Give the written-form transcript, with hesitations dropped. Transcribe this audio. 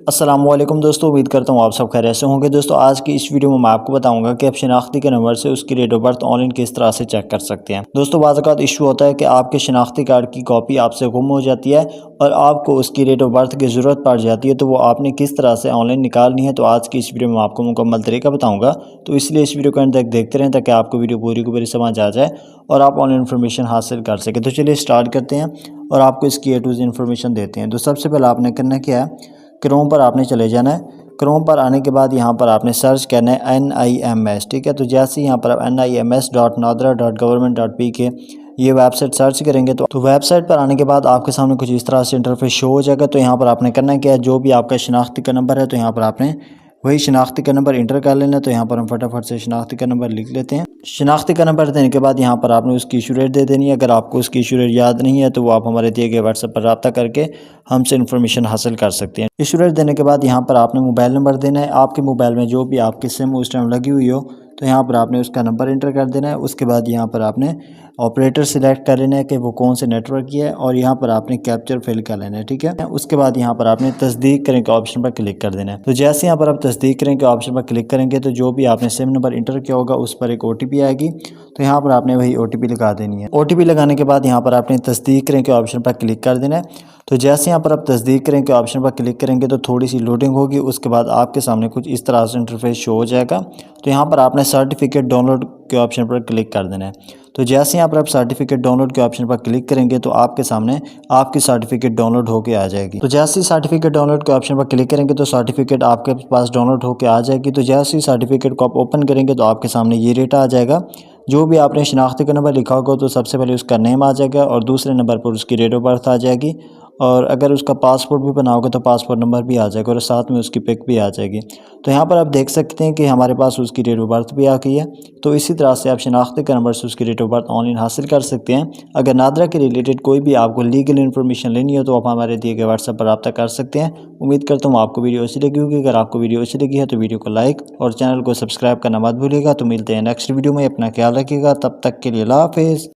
السلام علیکم دوستو، امید کرتا ہوں آپ سب خیریت سے ہوں گے۔ دوستو آج کی اس ویڈیو میں آپ کو بتاؤں گا کہ آپ شناختی کے نمبر سے اس کی date of birth online کس طرح سے چیک کر سکتے ہیں۔ دوستو بعض اوقات ایشو ہوتا ہے کہ آپ کے شناختی کارڈ کی کاپی آپ سے گم ہو جاتی ہے اور آپ کو اس کی ڈیٹ آف برتھ کی ضرورت پڑ جاتی ہے، تو وہ آپ نے کس طرح سے آن لائن نکالنی ہے۔ تو آج کی اس ویڈیو میں آپ کو مکمل طریقہ بتاؤں گا، تو اس لیے اس ویڈیو کو اینڈ تک دیکھتے رہیں تاکہ آپ کو ویڈیو پوری کو پوری سمجھ آ جائے اور آپ آن لائن انفارمیشن حاصل کر سکیں۔ تو چلیے سٹارٹ کرتے ہیں اور آپ کو اس کی اے ٹو زیڈ انفارمیشن دیتے ہیں۔ تو سب سے پہلے آپ نے کرنا کیا ہے، کروم پر آپ نے چلے جانا ہے۔ کروم پر آنے کے بعد یہاں پر آپ نے سرچ کرنا ہے NIMS، ٹھیک ہے۔ تو جیسے یہاں پر آپ NIMS.nadra.government.pk یہ ویب سائٹ سرچ کریں گے تو ویب سائٹ پر آنے کے بعد آپ کے سامنے کچھ اس طرح سے انٹرفیس شو ہو جائے گا۔ تو یہاں پر آپ نے کرنا کیا ہے، جو بھی آپ کا شناختی کا نمبر ہے تو یہاں پر آپ نے وہی شناختی کا نمبر انٹر کر لینا ہے۔ تو یہاں پر ہم فٹافٹ سے شناختی کا نمبر لکھ لیتے ہیں۔ شناختی کا نمبر دینے کے بعد یہاں پر آپ نے اس کی ایشو ڈیٹ دے دینی ہے۔ اگر آپ کو اس کی ایشو ڈیٹ یاد نہیں ہے تو وہ آپ ہمارے دیے گئے واٹس ایپ پر رابطہ کر کے ہم سے انفارمیشن حاصل کر سکتے ہیں۔ ایشو ڈیٹ دینے کے بعد یہاں پر آپ نے موبائل نمبر دینا ہے۔ آپ کے موبائل میں جو بھی آپ کی سم اس ٹائم لگی ہوئی ہو تو یہاں پر آپ نے اس کا نمبر انٹر کر دینا ہے۔ اس کے بعد یہاں پر آپ نے آپریٹر سلیکٹ کر لینا ہے کہ وہ کون سے نیٹ ورک کی ہے، اور یہاں پر آپ نے کیپچر فل کر لینا ہے، ٹھیک ہے۔ اس کے بعد یہاں پر آپ نے تصدیق کریں کے آپشن پر کلک کر دینا ہے۔ تو جیسے یہاں پر آپ تصدیق کریں کے آپشن پر کلک کریں گے تو جو بھی آپ نے سم نمبر انٹر کیا ہوگا اس پر ایک OTP آئے گی، تو یہاں پر آپ نے وہی OTP لگا دینی ہے۔ OTP لگانے کے بعد یہاں پر آپ نے تصدیق کریں کے آپشن پر کلک کر دینا ہے۔ تو جیسے یہاں پر آپ تصدیق کریں کے آپشن پر کلک کریں گے تو تھوڑی سی لوڈنگ ہوگی، اس کے بعد آپ کے سامنے کچھ اس طرح سے انٹرفیس شو ہو جائے گا۔ تو یہاں پر آپ نے سرٹیفکیٹ ڈاؤن لوڈ کے آپشن پر کلک کر دینا ہے۔ تو جیسے یہاں پر آپ سرٹیفکیٹ ڈاؤن لوڈ کے آپشن پر کلک کریں گے تو آپ کے سامنے آپ کی سرٹیفکیٹ ڈاؤن لوڈ ہو کے آ جائے گی۔ تو جیسے ہی سرٹیفکیٹ ڈاؤن لوڈ کے آپشن پر کلک کریں گے تو سرٹیفکیٹ آپ کے پاس ڈاؤن لوڈ ہو کے آ جائے گی۔ تو جیسے ہی سرٹیفکیٹ کو آپ اوپن کریں گے تو آپ کے سامنے یہ ڈیٹا آ جائے گا۔ جو بھی آپ نے شناختی کا نمبر لکھا ہوگا تو سب سے پہلے اس کا نیم آ جائے گا اور دوسرے نمبر پر اس کی ڈیٹ آف برتھ آ جائے گی، اور اگر اس کا پاسپورٹ بھی بنا ہوگا تو پاسپورٹ نمبر بھی آ جائے گا اور ساتھ میں اس کی پک بھی آ جائے گی۔ تو یہاں پر آپ دیکھ سکتے ہیں کہ ہمارے پاس اس کی ڈیٹ آف برتھ بھی آ گئی ہے۔ تو اسی طرح سے آپ شناختی کا نمبر سے اس کی date of birth online حاصل کر سکتے ہیں۔ اگر نادرا کے ریلیٹڈ کوئی بھی آپ کو لیگل انفارمیشن لینی ہو تو آپ ہمارے دیے گئے واٹس ایپ پر رابطہ کر سکتے ہیں۔ امید کرتا ہوں آپ کو ویڈیو اچھی لگی ہوگی۔ اگر آپ کو ویڈیو اچھی لگی ہے تو ویڈیو کو لائک اور چینل کو سبسکرائب کرنا مت بھولیے گا۔ تو ملتے ہیں نیکسٹ ویڈیو میں، اپنا خیال رکھیے گا، تب تک کے لیے اللہ حافظ۔